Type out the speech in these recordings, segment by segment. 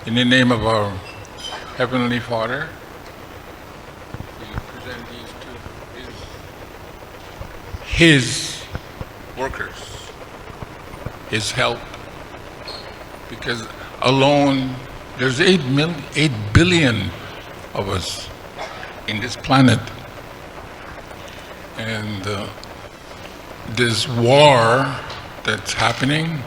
In the name of our Heavenly Father, we present these to His workers, His help, because alone there's 8 billion of us in this planet, and this war that's happening,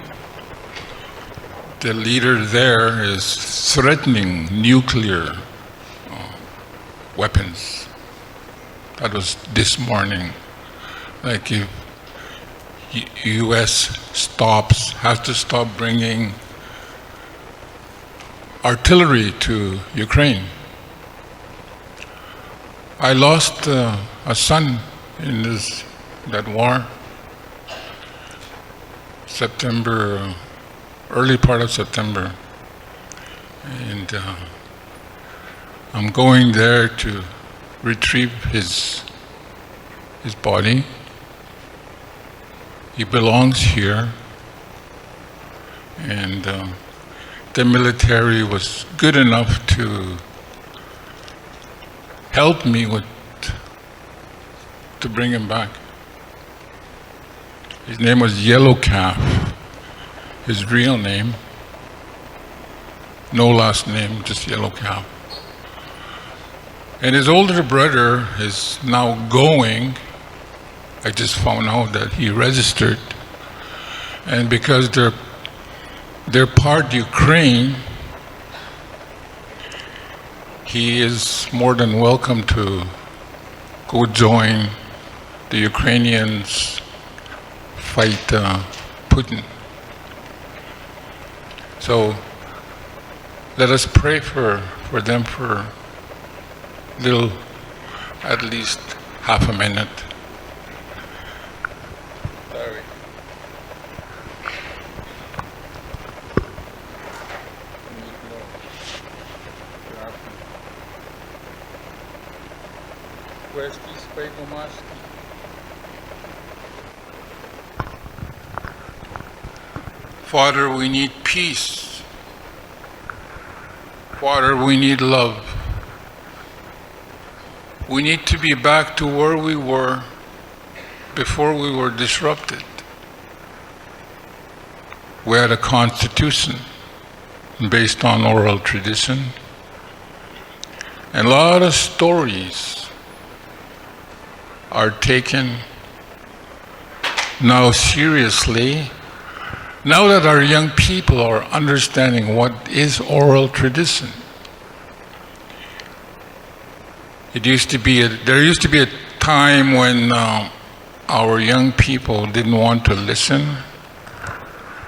the leader there is threatening nuclear weapons. That was this morning. Like if U.S. has to stop bringing artillery to Ukraine. I lost a son in that war. Early part of September, and I'm going there to retrieve his body. He belongs here, and the military was good enough to help me to bring him back. His name was Yellow Calf. His real name, no last name, just Yellow Calf. And his older brother is now going. I just found out that he registered, and because they're part Ukraine, he is more than welcome to go join the Ukrainians fight Putin. So let us pray for them for at least half a minute. Sorry. Father, we need peace. Father, we need love. We need to be back to where we were before we were disrupted. We had a constitution based on oral tradition, and a lot of stories are taken now seriously. Now that our young people are understanding what is oral tradition, there used to be a time when our young people didn't want to listen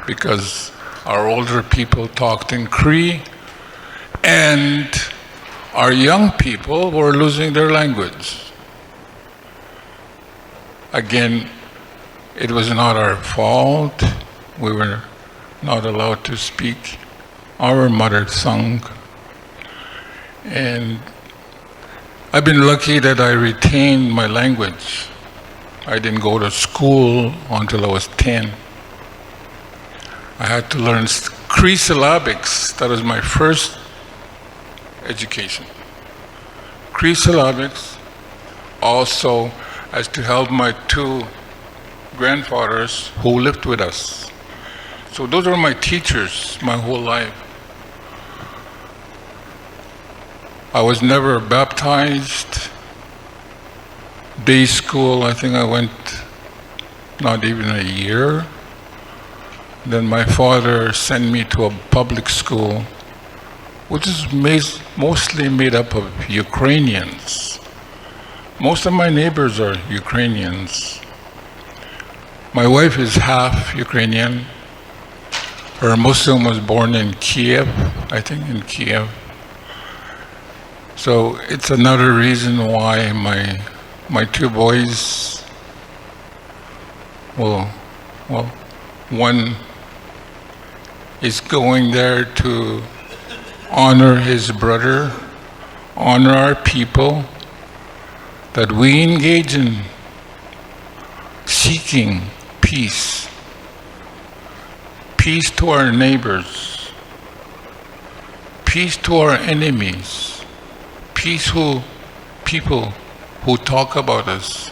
because our older people talked in Cree, and our young people were losing their language. Again, it was not our fault. We were not allowed to speak our mother tongue. And I've been lucky that I retained my language. I didn't go to school until I was 10. I had to learn Cree syllabics. That was my first education. Cree syllabics, also as to help my two grandfathers who lived with us. So those are my teachers my whole life. I was never baptized. Day school, I think I went not even a year. Then my father sent me to a public school, which is mostly made up of Ukrainians. Most of my neighbors are Ukrainians. My wife is half Ukrainian. Her Muslim was born in Kiev, I think in Kiev. So it's another reason why my two boys, one is going there to honor his brother, honor our people, that we engage in seeking peace. Peace to our neighbors. peace to our enemies, peace to people who talk about us,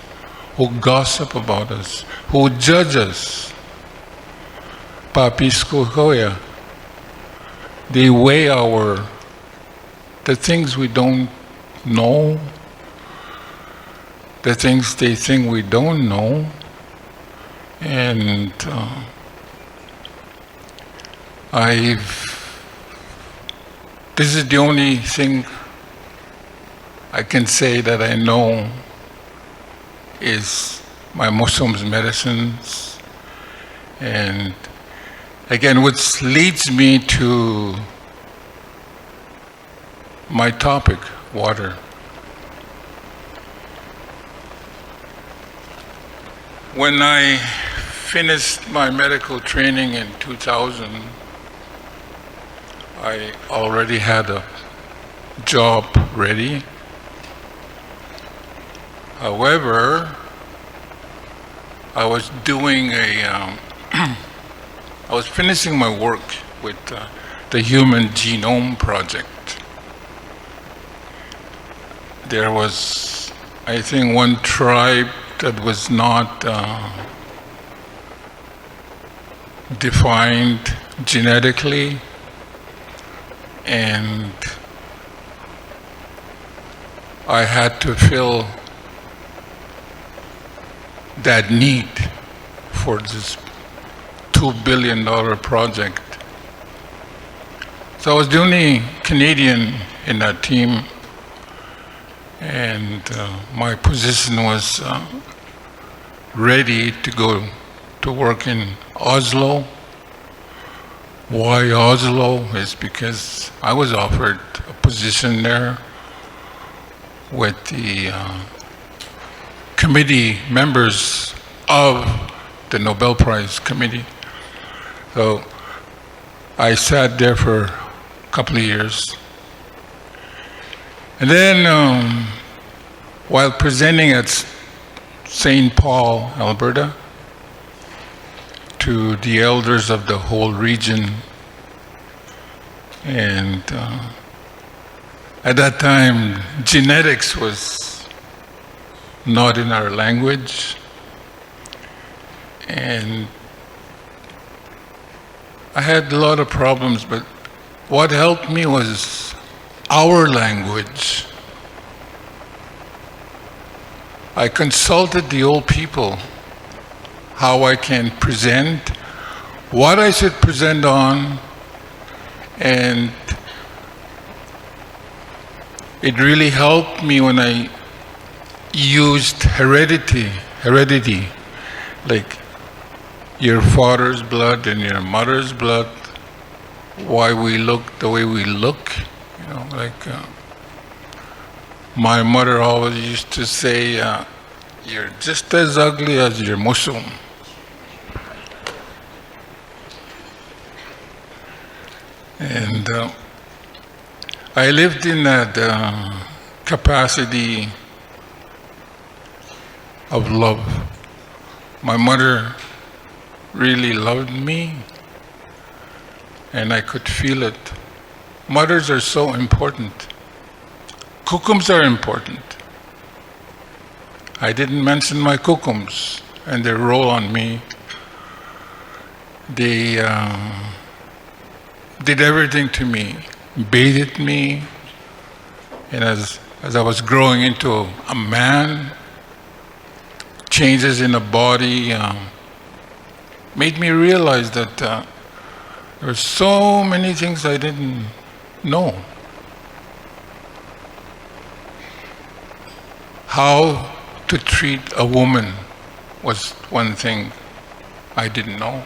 who gossip about us, who judge us. Papisco Hoya. They weigh the things we don't know, the things they think we don't know, and this is the only thing I can say that I know is my Muslim's medicines. And again, which leads me to my topic, water. When I finished my medical training in 2000, I already had a job ready. However, I was doing I was finishing my work with the Human Genome Project. There was, I think, one tribe that was not defined genetically, and I had to fill that need for this $2 billion project. So I was the only Canadian in that team, and my position was ready to go to work in Oslo. Why Oslo? Is because I was offered a position there with the committee members of the Nobel Prize Committee. So I sat there for a couple of years. And then while presenting at St. Paul, Alberta, to the elders of the whole region, and at that time, genetics was not in our language, and I had a lot of problems, but what helped me was our language. I consulted the old people how I can present, what I should present on, and it really helped me when I used heredity, like your father's blood and your mother's blood, why we look the way we look. You know, like my mother always used to say, you're just as ugly as your Muslim. And I lived in that capacity of love. My mother really loved me, and I could feel it. Mothers are so important. Kukums are important. I didn't mention my kukums and their role on me. They did everything to me, bathed me, and as I was growing into a man, changes in the body made me realize that there were so many things I didn't know. How to treat a woman was one thing I didn't know.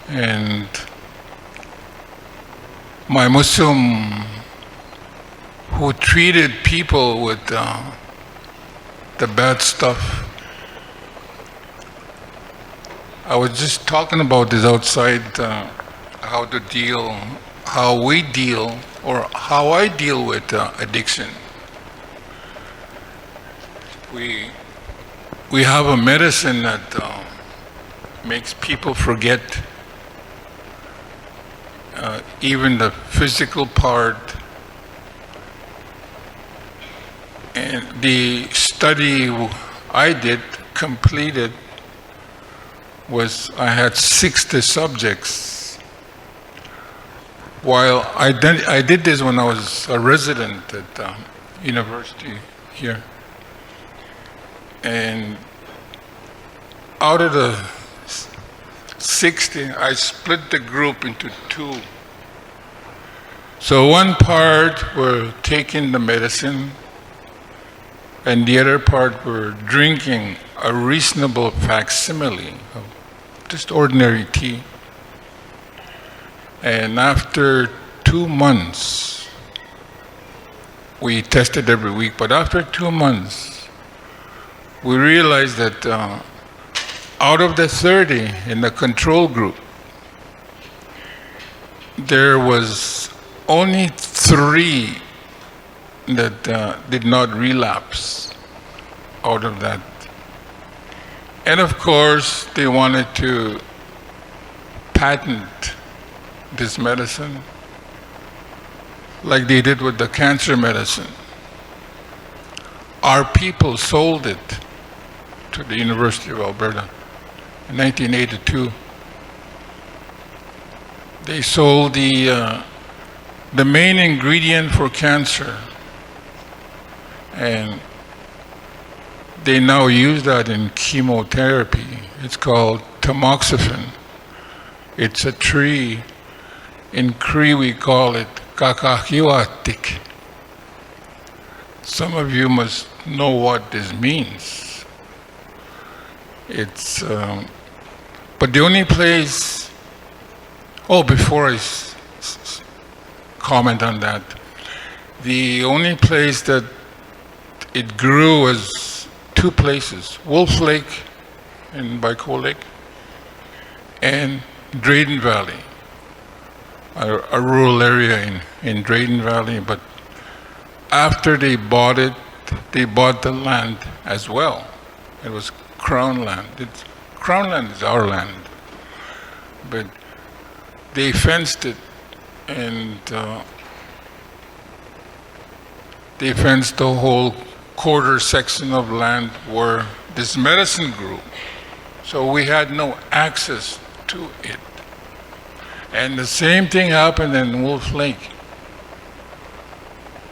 And my Muslim, who treated people with the bad stuff. I was just talking about this outside, how we deal, or how I deal with addiction. We have a medicine that makes people forget even the physical part. And the study I did, completed, was I had 60 subjects. While I did this when I was a resident at university here. And out of the 60, I split the group into two. So one part were taking the medicine, and the other part were drinking a reasonable facsimile of just ordinary tea. And after 2 months, we tested every week, but after 2 months, we realized that out of the 30 in the control group, there was only 3 that did not relapse out of that. And of course, they wanted to patent this medicine like they did with the cancer medicine. Our people sold it to the University of Alberta in 1982. They sold the main ingredient for cancer, and they now use that in chemotherapy. It's called tamoxifen. It's a tree. In Cree we call it kakahiwatik. Some of you must know what this means. It's, but the only place, before I comment on that, the only place that it grew was 2 places, Wolf Lake by Kola Lake and Drayton Valley, a rural area in Drayton Valley. But after they bought it, they bought the land as well. It was Crown land. Crown land is our land, but they fenced it, and they fenced the whole quarter section of land where this medicine grew. So we had no access to it. And the same thing happened in Wolf Lake.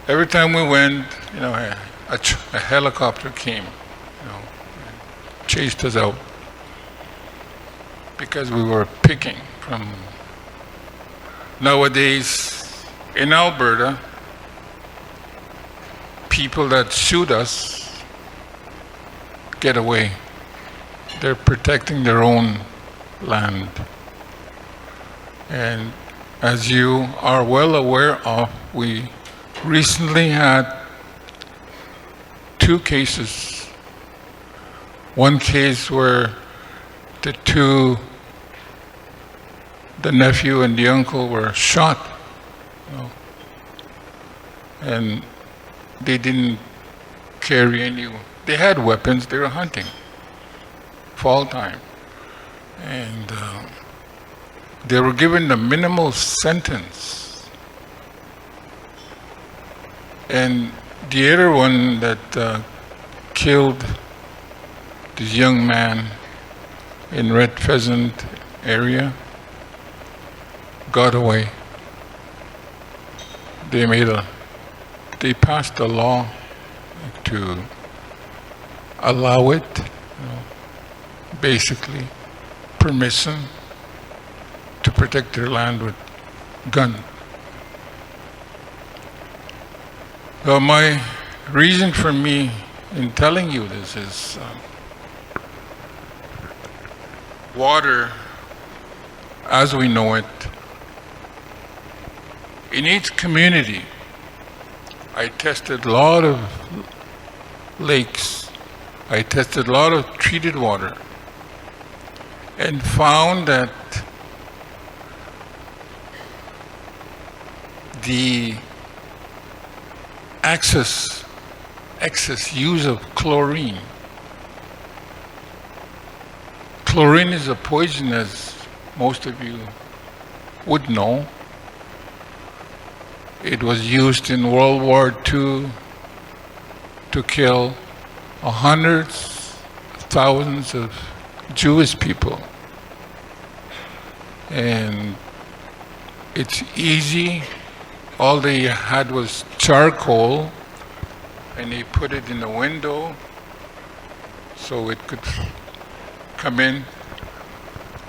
Every time we went, a helicopter came, chased us out because we were picking from. Nowadays, in Alberta, people that shoot us get away. They're protecting their own land. And as you are well aware of, we recently had 2 cases. One case where the nephew and the uncle were shot, and they didn't carry any. They had weapons. They were hunting, fall time, and they were given the minimal sentence. And the other one that killed this young man in Red Pheasant area got away. They passed a law to allow it, basically permission to protect their land with gun. Well, my reason for me in telling you this is water, as we know it, in each community. I tested a lot of lakes, I tested a lot of treated water, and found that the excess use of chlorine. Chlorine is a poison, as most of you would know. It was used in World War II to kill hundreds, thousands of Jewish people. And it's easy. All they had was charcoal, and they put it in the window so it could come in.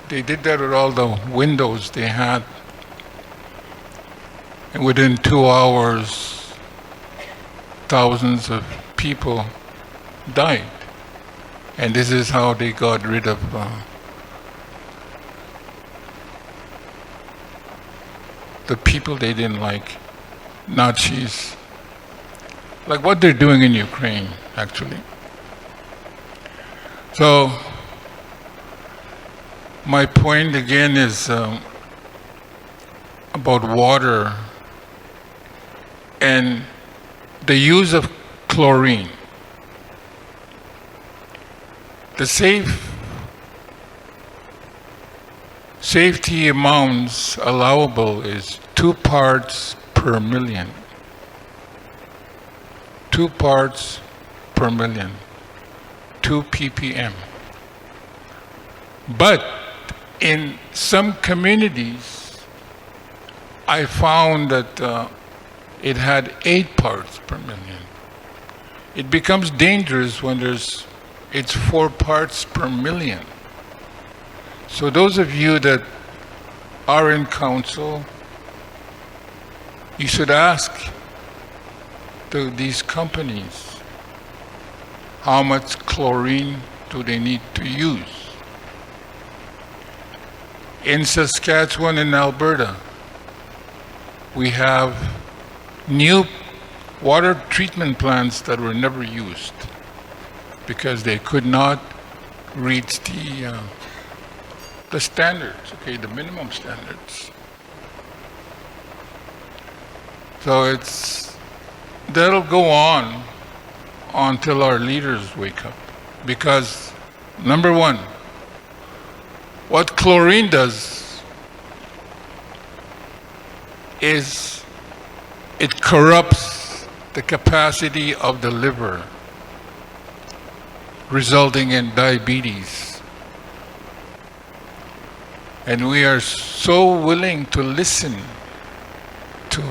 They did that with all the windows they had. And within 2 hours, thousands of people died. And this is how they got rid of the people they didn't like, Nazis. Like what they're doing in Ukraine, actually. So, my point again is about water and the use of chlorine. The safety amounts allowable is 2 parts per million. 2 parts per million. 2 ppm. But in some communities, I found that it had 8 parts per million. It becomes dangerous when it's 4 parts per million. So those of you that are in council, you should ask these companies how much chlorine do they need to use. In Saskatchewan and Alberta, we have new water treatment plants that were never used because they could not reach the standards, okay, the minimum standards. So that'll go on until our leaders wake up. Because, number one, what chlorine does is it corrupts the capacity of the liver, resulting in diabetes. And we are so willing to listen to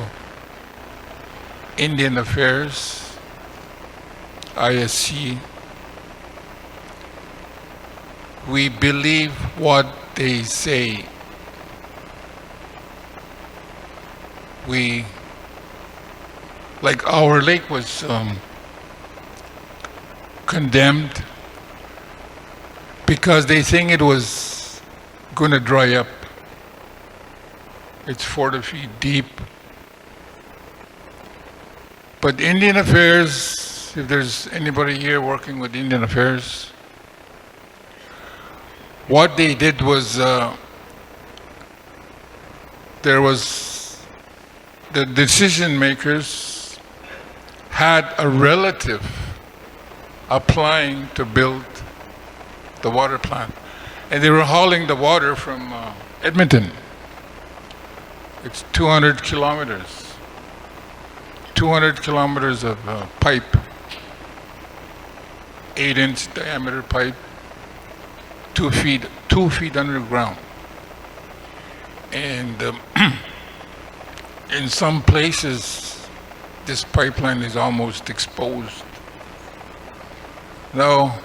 Indian Affairs, ISC. We believe what they say. Like our lake was condemned because they think it was going to dry up. It's 40 feet deep. But Indian Affairs, if there's anybody here working with Indian Affairs, what they did was there was the decision makers had a relative applying to build the water plant. And they were hauling the water from Edmonton. It's 200 kilometers. 200 kilometers of pipe, 8-inch diameter pipe, 2 feet underground. And in some places, this pipeline is almost exposed. Now,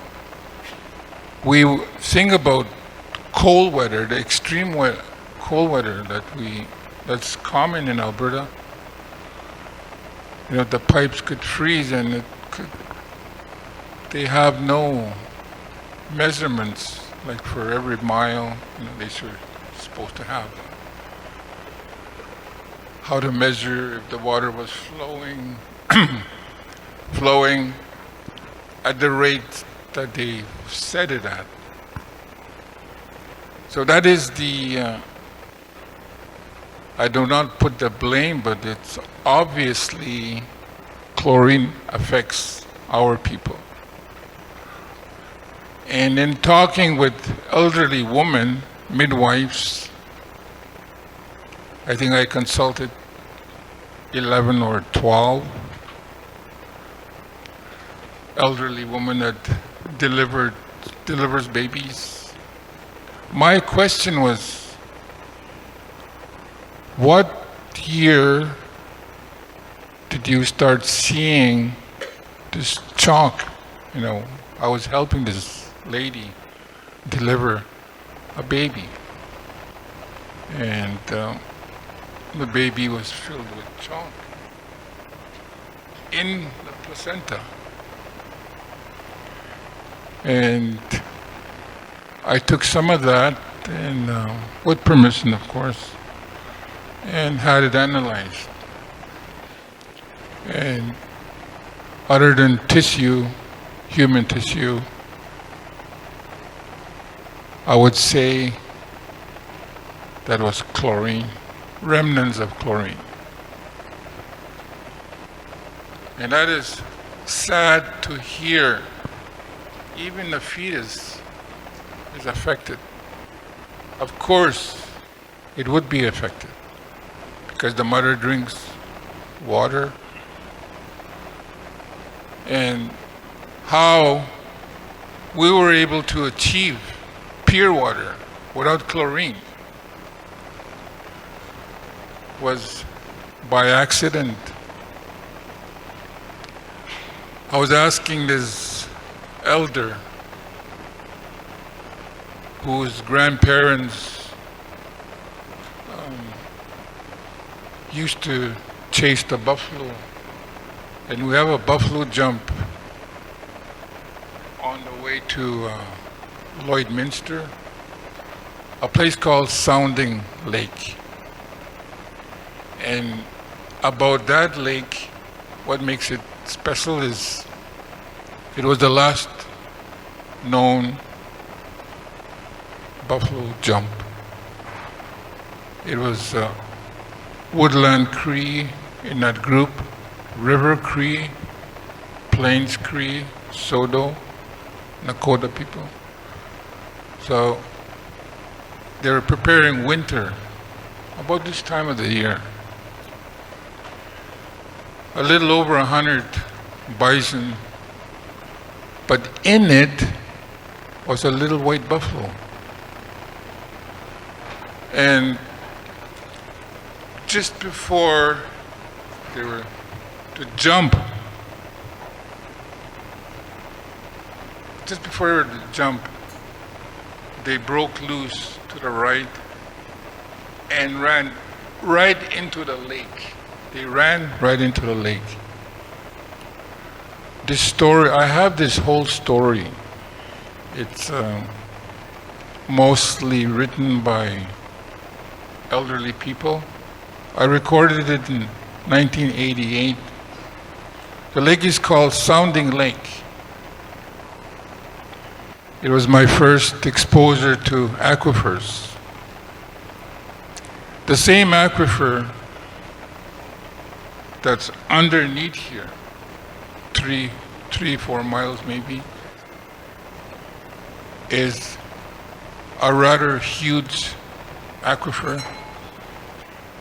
we think about cold weather, the extreme cold weather that's common in Alberta. You know, the pipes could freeze and they have no measurements, like for every mile, they're supposed to have how to measure if the water was flowing at the rate that they set it at. So that is I do not put the blame, but it's obviously chlorine affects our people. And in talking with elderly women, midwives, I think I consulted 11 or 12 elderly woman that delivers babies. My question was, what year did you start seeing this chalk? You know, I was helping this lady deliver a baby, and the baby was filled with chalk in the placenta. And I took some of that, and with permission, of course, and had it analyzed. And other than tissue, human tissue, I would say that was chlorine, remnants of chlorine. And that is sad to hear. Even the fetus is affected. Of course, it would be affected because the mother drinks water. And how we were able to achieve pure water without chlorine was by accident. I was asking this elder whose grandparents used to chase the buffalo, and we have a buffalo jump on the way to Lloydminster, a place called Sounding Lake. And about that lake, what makes it special is it was the last known buffalo jump. It was Woodland Cree in that group, River Cree, Plains Cree, Sodo, Nakota people. So they were preparing winter about this time of the year. A little over 100 bison, but in it was a little white buffalo. And just before they were to jump, they broke loose to the right and ran right into the lake. They ran right into the lake. This story, I have this whole story. It's mostly written by elderly people. I recorded it in 1988. The lake is called Sounding Lake. It was my first exposure to aquifers. The same aquifer that's underneath here, 4 miles maybe, is a rather huge aquifer.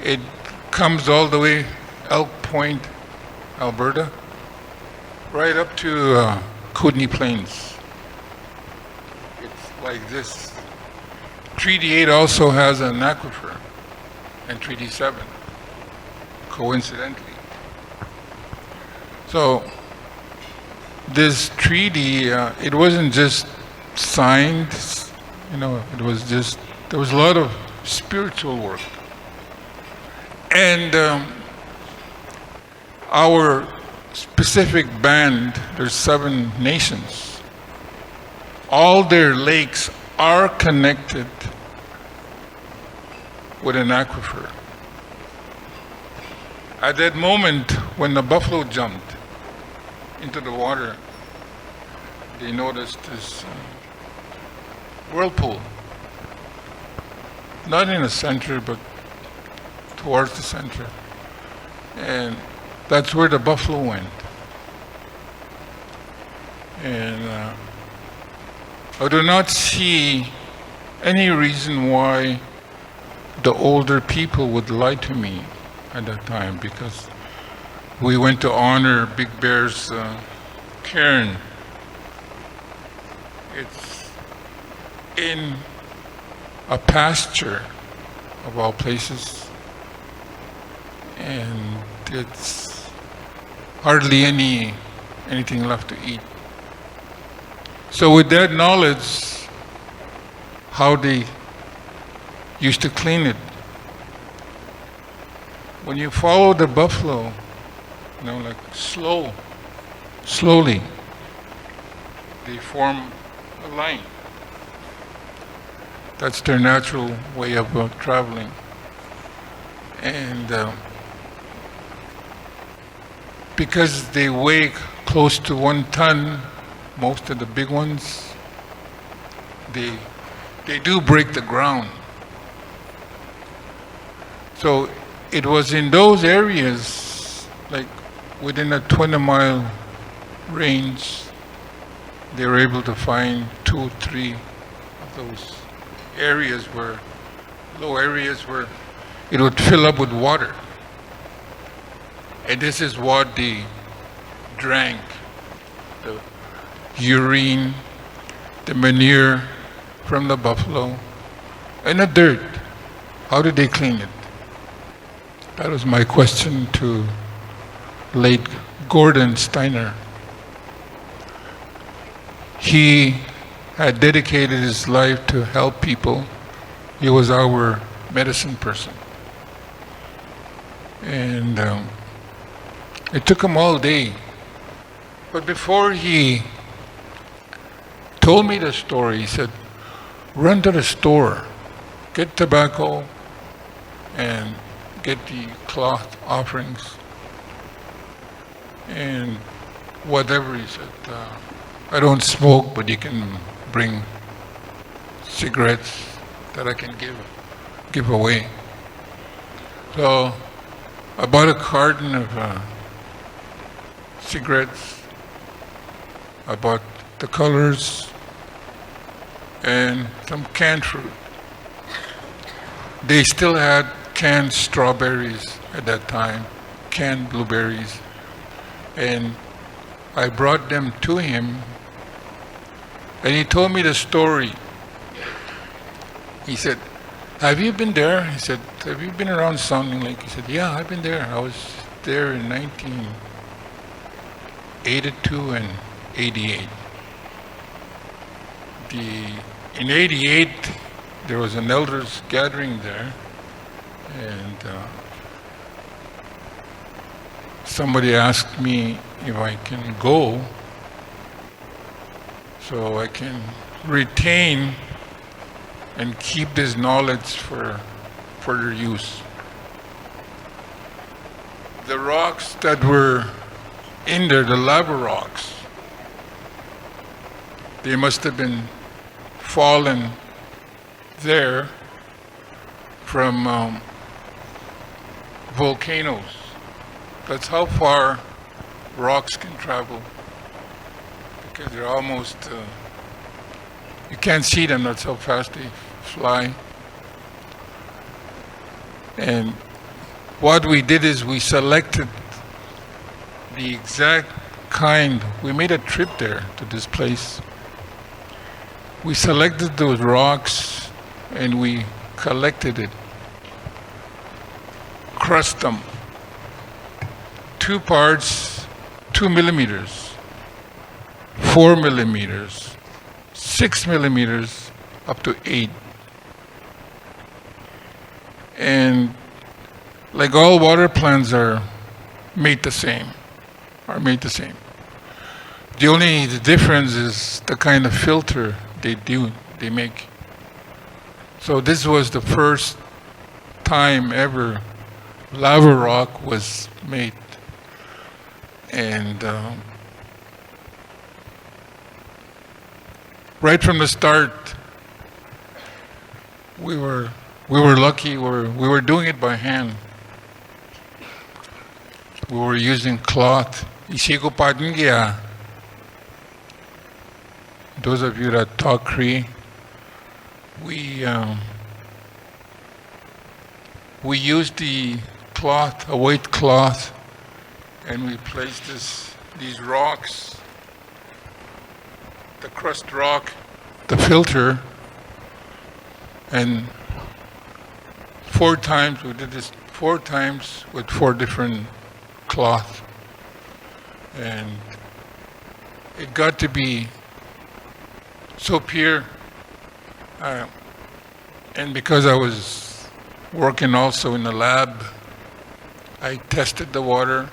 It comes all the way Elk Point, Alberta, right up to Kootenay Plains. It's like this. Treaty 8 also has an aquifer, and Treaty 7, coincidentally. So this treaty, it wasn't just signed, it was just, there was a lot of spiritual work. And our specific band, there's 7 nations, all their lakes are connected with an aquifer. At that moment, when the buffalo jumped into the water, they noticed this whirlpool. Not in the center, but towards the center. And that's where the buffalo went. And I do not see any reason why the older people would lie to me at that time, because we went to honor Big Bear's cairn. It's in a pasture, of all places, and it's hardly anything left to eat. So with that knowledge, how they used to clean it. When you follow the buffalo, like slowly, they form a line. That's their natural way of traveling. And because they weigh close to 1 ton, most of the big ones, they do break the ground. So it was in those areas, like within a 20-mile range, they were able to find 2 or 3 of those areas low areas where it would fill up with water. And this is what they drank, the urine, the manure from the buffalo, and the dirt. How did they clean it? That was my question to late Gordon Steiner. He had dedicated his life to help people. He was our medicine person. And it took him all day. But before he told me the story, he said, run to the store, get tobacco, and get the cloth offerings, and whatever. He said, I don't smoke, but you can bring cigarettes that I can give away. So I bought a carton of cigarettes. I bought the colors and some canned fruit. They still had canned strawberries at that time, canned blueberries, and I brought them to him, and he told me the story. He said, have you been there? He said, have you been around Sounding Lake? He said, yeah, I've been there. I was there in 1982 and 88. In 88, there was an elders gathering there, and somebody asked me if I can go so I can retain and keep this knowledge for further use. The rocks that were in there, the lava rocks, they must have been fallen there from volcanoes. That's how far rocks can travel, because they're almost, you can't see them, that's how fast they fly. And what we did is we selected the exact kind. We made a trip there to this place. We selected those rocks and we collected it, crushed them. 2 parts, 2 millimeters, 4 millimeters, 6 millimeters, up to 8. And like all water plants are made the same. The only difference is the kind of filter they make. So this was the first time ever lava rock was made. And right from the start, we were lucky. We were doing it by hand. We were using cloth. Those of you that talk Cree, we used the cloth, a white cloth, and we placed these rocks, the crust rock, the filter, and 4 times, we did this 4 times with 4 different cloth, and it got to be so pure. And because I was working also in the lab, I tested the water.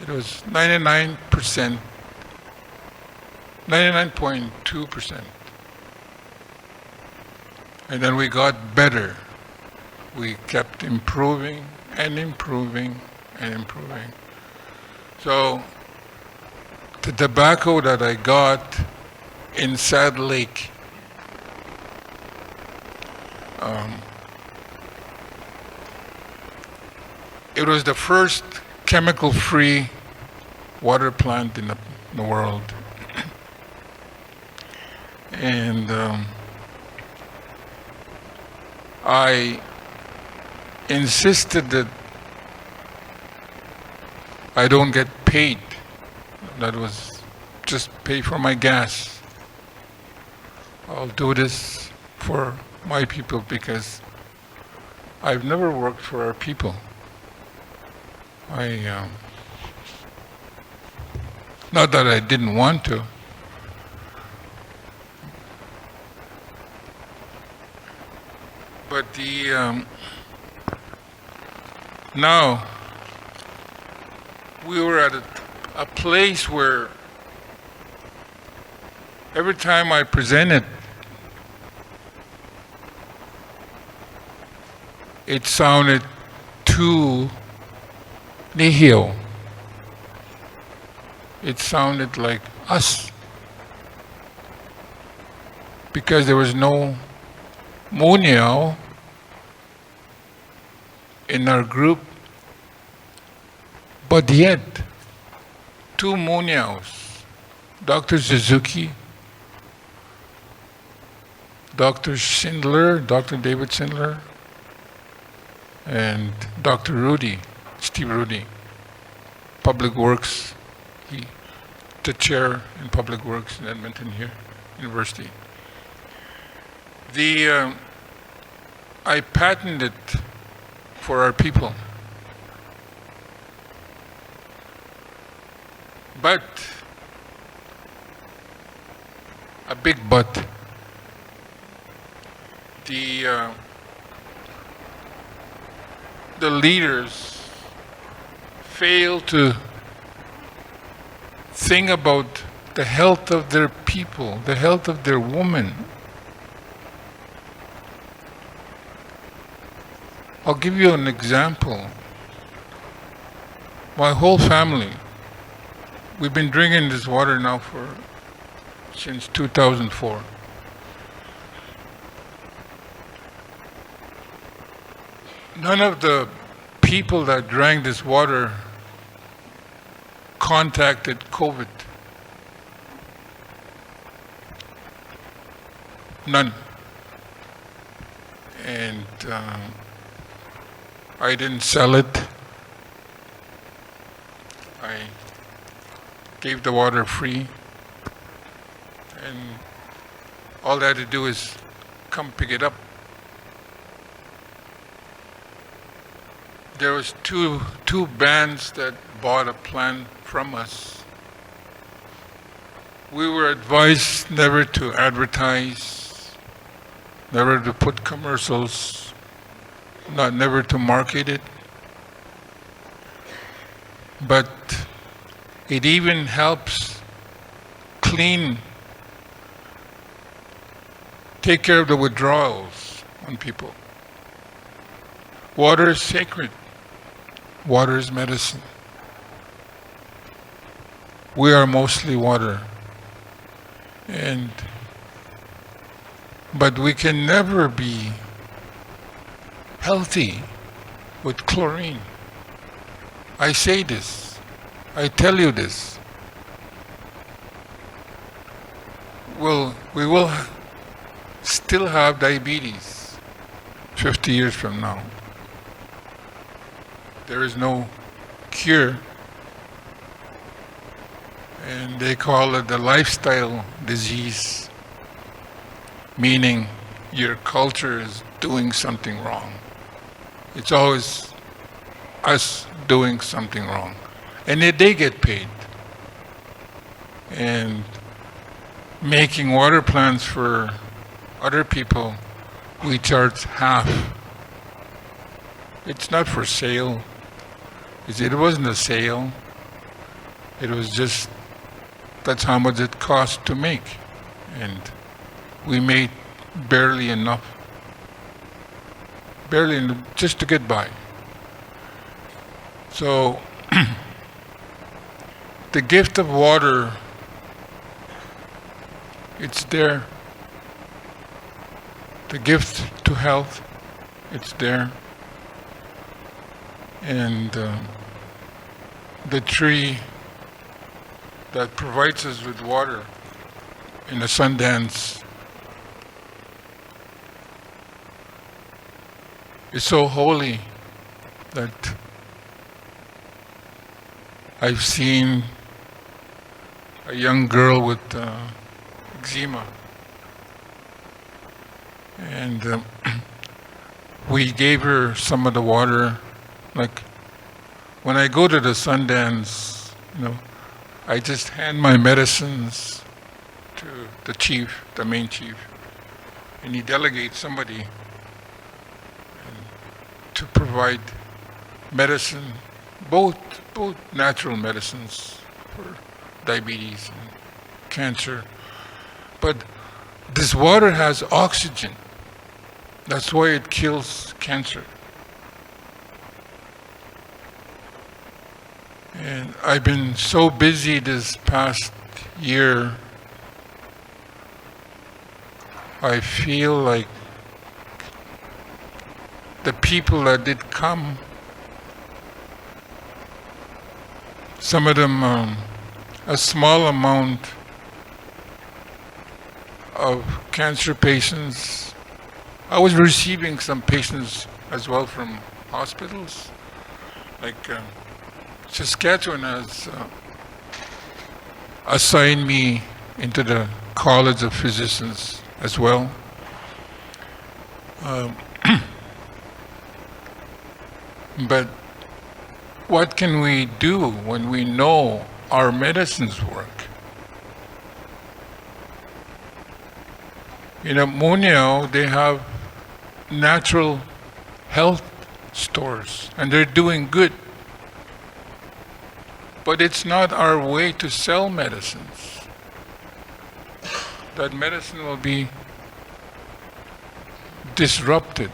It was 99%, 99.2%. And then we got better. We kept improving and improving and improving. So the tobacco that I got in Sad Lake, it was the first chemical-free water plant in the world. And I insisted that I don't get paid. That was just pay for my gas. I'll do this for my people because I've never worked for our people. Not that I didn't want to, but now we were at a place where every time I presented, it sounded too nihil. It sounded like us, because there was no Muniao in our group, but yet 2 Muniaos, Dr. Suzuki, Dr. Schindler, Dr. David Schindler, and Dr. Rudy, Steve Rudy, Public Works. He, the chair in Public Works in Edmonton here, University. I patented it for our people. But, a big but, the leaders fail to think about the health of their people, the health of their women. I'll give you an example. My whole family, we've been drinking this water now since 2004. None of the people that drank this water contacted COVID. None. And I didn't sell it. I gave the water free. And all they had to do is come pick it up. There was two bands that bought a plant from us. We were advised never to advertise, never to put commercials, never to market it. But it even helps take care of the withdrawals on people. Water is sacred. Water is medicine. We are mostly water. But we can never be healthy with chlorine. I say this. I tell you this. We will still have diabetes 50 years from now. There is no cure And they call it the lifestyle disease, meaning your culture is doing something wrong. It's always us doing something wrong. And they get paid. And making water plants for other people, we charge half. It's not for sale. It wasn't a sale. It was just, that's how much it cost to make. And we made barely enough. Barely enough just to get by. So, the gift of water, it's there. The gift to health, it's there. And the tree that provides us with water in the Sundance is so holy that I've seen a young girl with eczema, and we gave her some of the water. Like when I go to the Sundance, I just hand my medicines to the chief, the main chief, and he delegates somebody to provide medicine, both natural medicines for diabetes and cancer. But this water has oxygen. That's why it kills cancer. And I've been so busy this past year, I feel like the people that did come, some of them, a small amount of cancer patients. I was receiving some patients as well from hospitals, like Saskatchewan has assigned me into the College of Physicians as well. But what can we do when we know our medicines work? In Munio, they have natural health stores, and they're doing good. But it's not our way to sell medicines. That medicine will be disrupted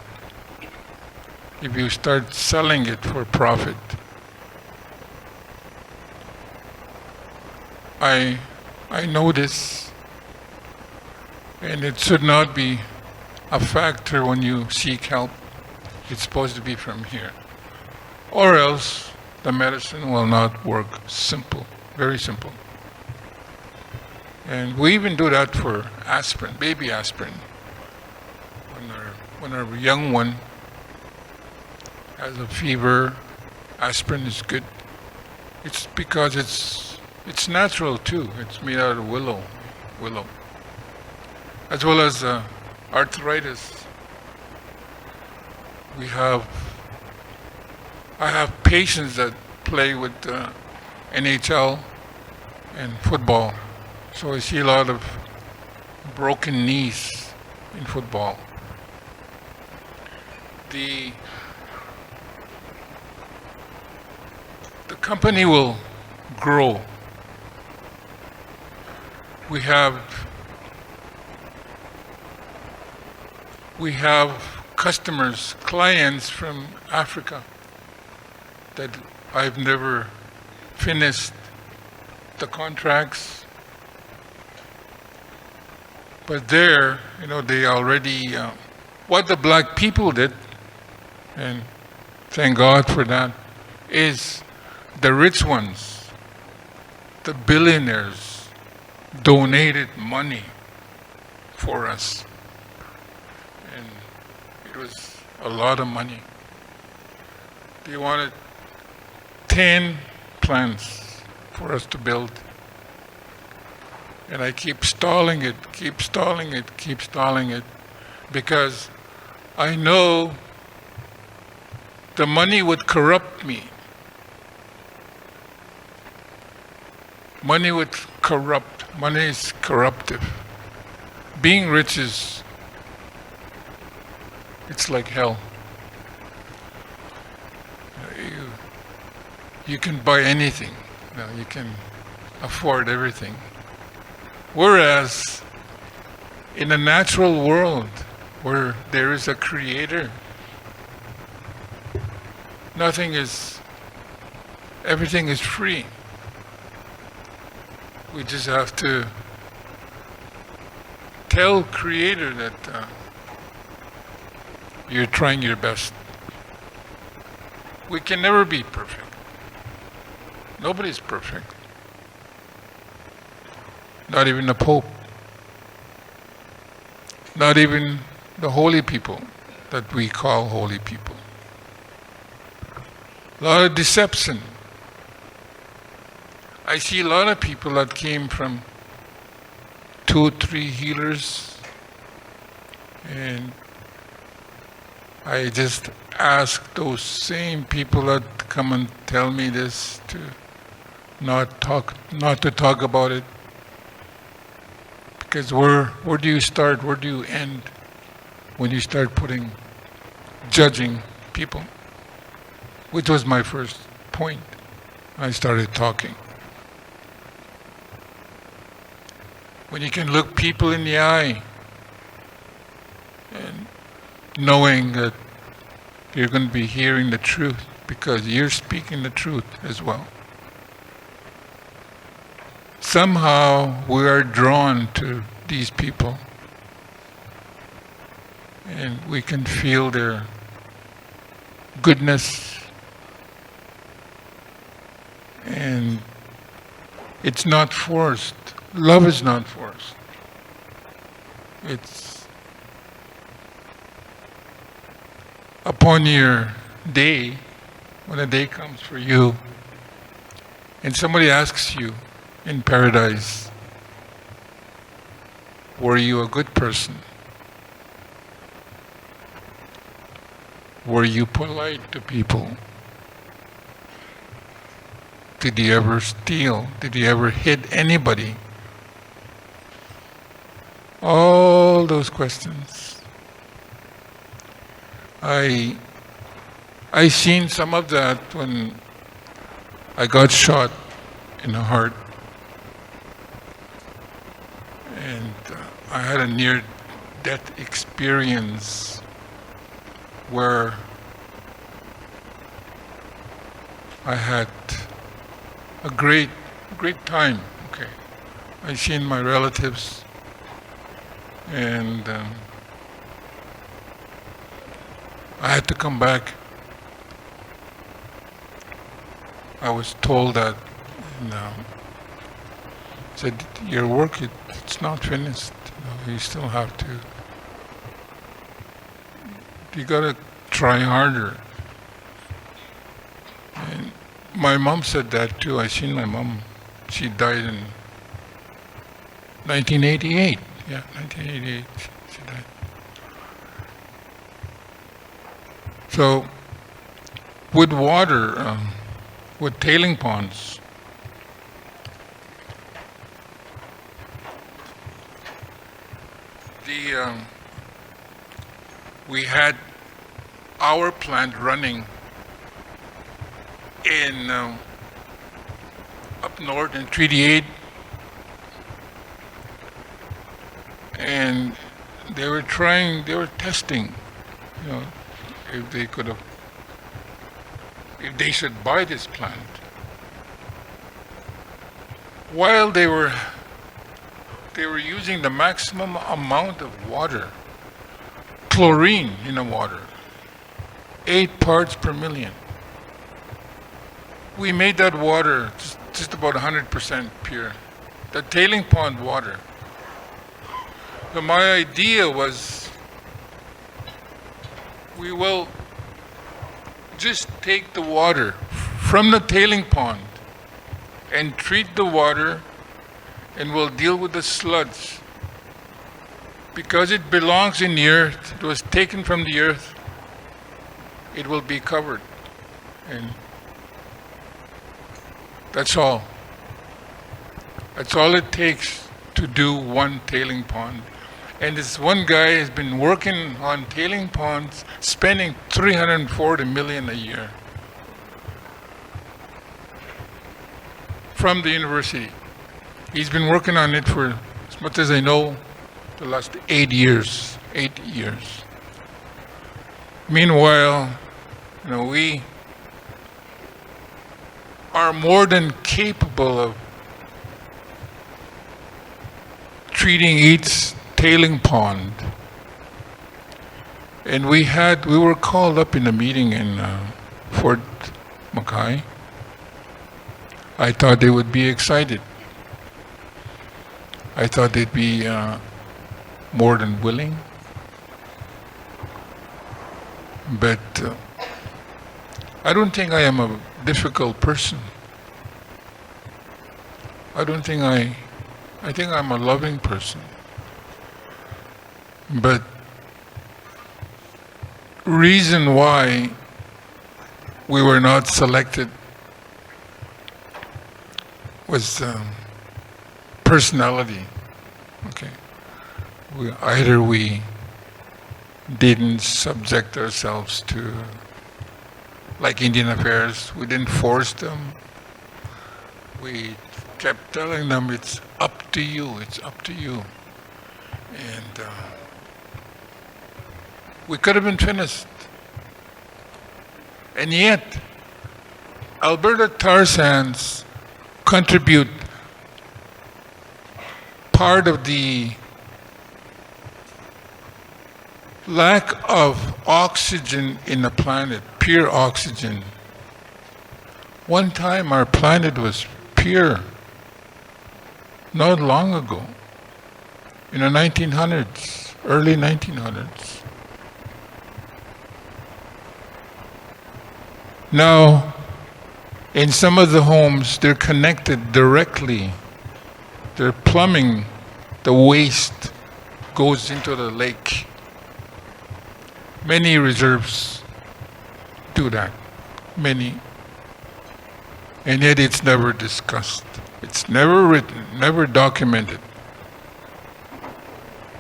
if you start selling it for profit. I know this, and it should not be a factor when you seek help. It's supposed to be from here. Or else the medicine will not work. Simple, very simple. And we even do that for aspirin, baby aspirin. When our young one has a fever, aspirin is good. It's because it's natural too. It's made out of willow, as well as arthritis. I have patients that play with NHL and football, so I see a lot of broken knees in football. The company will grow. We have customers, clients from Africa that I've never finished the contracts. But there, they already, what the black people did, and thank God for that, is the rich ones, the billionaires, donated money for us. And it was a lot of money. They wanted 10 plants for us to build And I keep stalling it, keep stalling it, keep stalling it, because I know the money would corrupt me. Money would corrupt. Money is corruptive. Being rich is, it's like hell. You can buy anything. You can afford everything. Whereas in a natural world where there is a creator, everything is free. We just have to tell Creator that you're trying your best. We can never be perfect. Nobody's perfect. Not even the Pope. Not even the holy people that we call holy people. A lot of deception. I see a lot of people that came from 2, 3 healers, and I just ask those same people that come and tell me this to not to talk about it. Because where do you start? Where do you end when you start judging people? Which was my first point. I started talking. When you can look people in the eye and knowing that you're going to be hearing the truth because you're speaking the truth as well. Somehow we are drawn to these people and we can feel their goodness, and it's not forced. Love is not forced. It's upon your day, when a day comes for you, and somebody asks you in paradise, were you a good person? Were you polite to people? Did you ever steal? Did you ever hit anybody? All those questions. I seen some of that when I got shot in the heart, and I had a near-death experience where I had a great time. Okay, I seen my relatives, and I had to come back. I was told that, and said, your work, it's not finished. You still have to, you gotta try harder. And my mom said that too. I seen my mom. She died in 1988. Yeah, 1988 she died. So, with water, with tailing ponds, we had our plant running in up north in Treaty 8, and they were testing, if they should buy this plant. While they were using the maximum amount of water, chlorine in the water, 8 parts per million. We made that water just about 100% pure, the tailing pond water. So my idea was, we will just take the water from the tailing pond and treat the water and we'll deal with the sludge. Because it belongs in the earth, it was taken from the earth, it will be covered. And that's all. That's all it takes to do one tailing pond. And this one guy has been working on tailing ponds, spending $340 million a year from the university. He's been working on it for, as much as I know, the last 8 years. 8 years. Meanwhile, we are more than capable of treating each tailing pond. And we were called up in a meeting in Fort McKay. I thought they would be excited. I thought they'd be more than willing. But I don't think I am a difficult person. I think I'm a loving person. But reason why we were not selected was personality. Okay. Either we didn't subject ourselves to, like Indian Affairs, we didn't force them. We kept telling them, it's up to you, it's up to you. And we could have been finished. And yet, Alberta tar sands contribute part of the lack of oxygen in the planet, pure oxygen. One time our planet was pure, not long ago, in the 1900s, early 1900s. Now, in some of the homes, they're connected directly. They're plumbing, the waste goes into the lake. Many reserves do that, many. And yet it's never discussed. It's never written, never documented.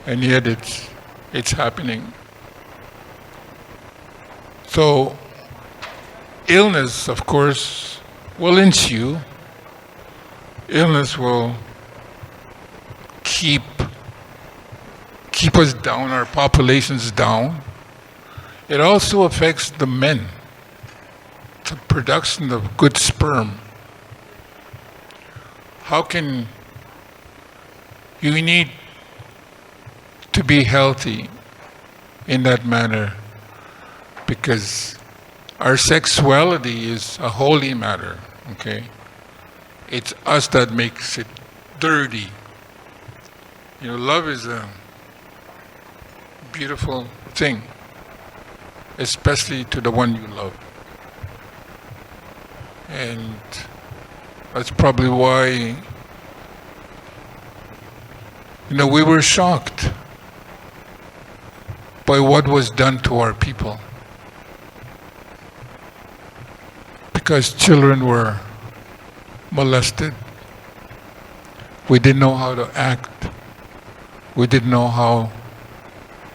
And yet it's happening. So illness, of course, will ensue. Illness will keep us down, our populations down. It also affects the men, the production of good sperm. How can you need to be healthy in that manner? Because our sexuality is a holy matter, okay? It's us that makes it dirty. Love is a beautiful thing, especially to the one you love. And that's probably why, we were shocked by what was done to our people. Because children were molested. We didn't know how to act. We didn't know how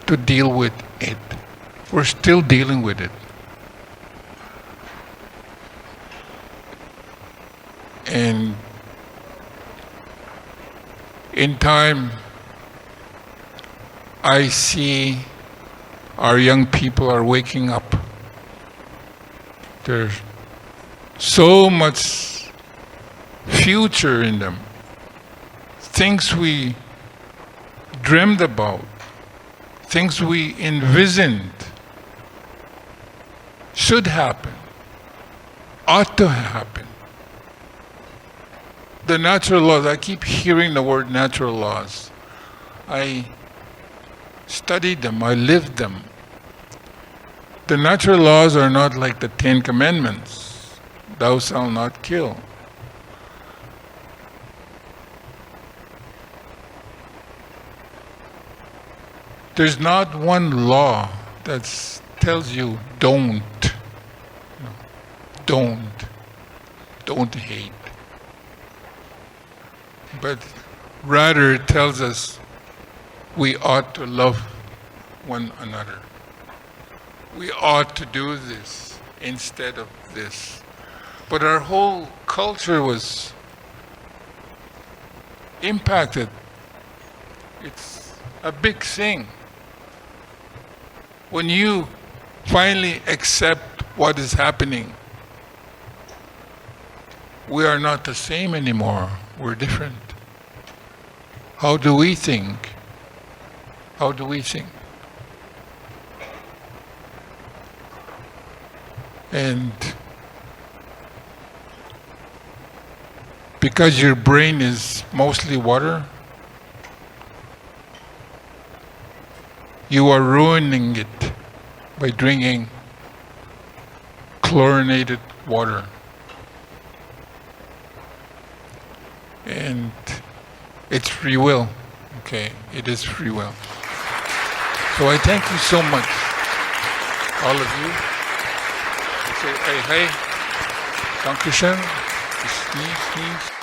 to deal with it. We're still dealing with it. And in time, I see our young people are waking up. There's so much future in them. Things we dreamed about, things we envisioned should happen, ought to happen. The natural laws, I keep hearing the word natural laws. I studied them, I lived them. The natural laws are not like the 10 Commandments. Thou shalt not kill. There's not one law that tells you don't. No, don't hate. But rather it tells us we ought to love one another. We ought to do this instead of this. But our whole culture was impacted. It's a big thing. When you finally accept what is happening, we are not the same anymore. We're different. How do we think? How do we think? And because your brain is mostly water, you are ruining it by drinking chlorinated water. And it's free will, okay? It is free will. So I thank you so much, all of you. I say, hey, danke schön, bis nie.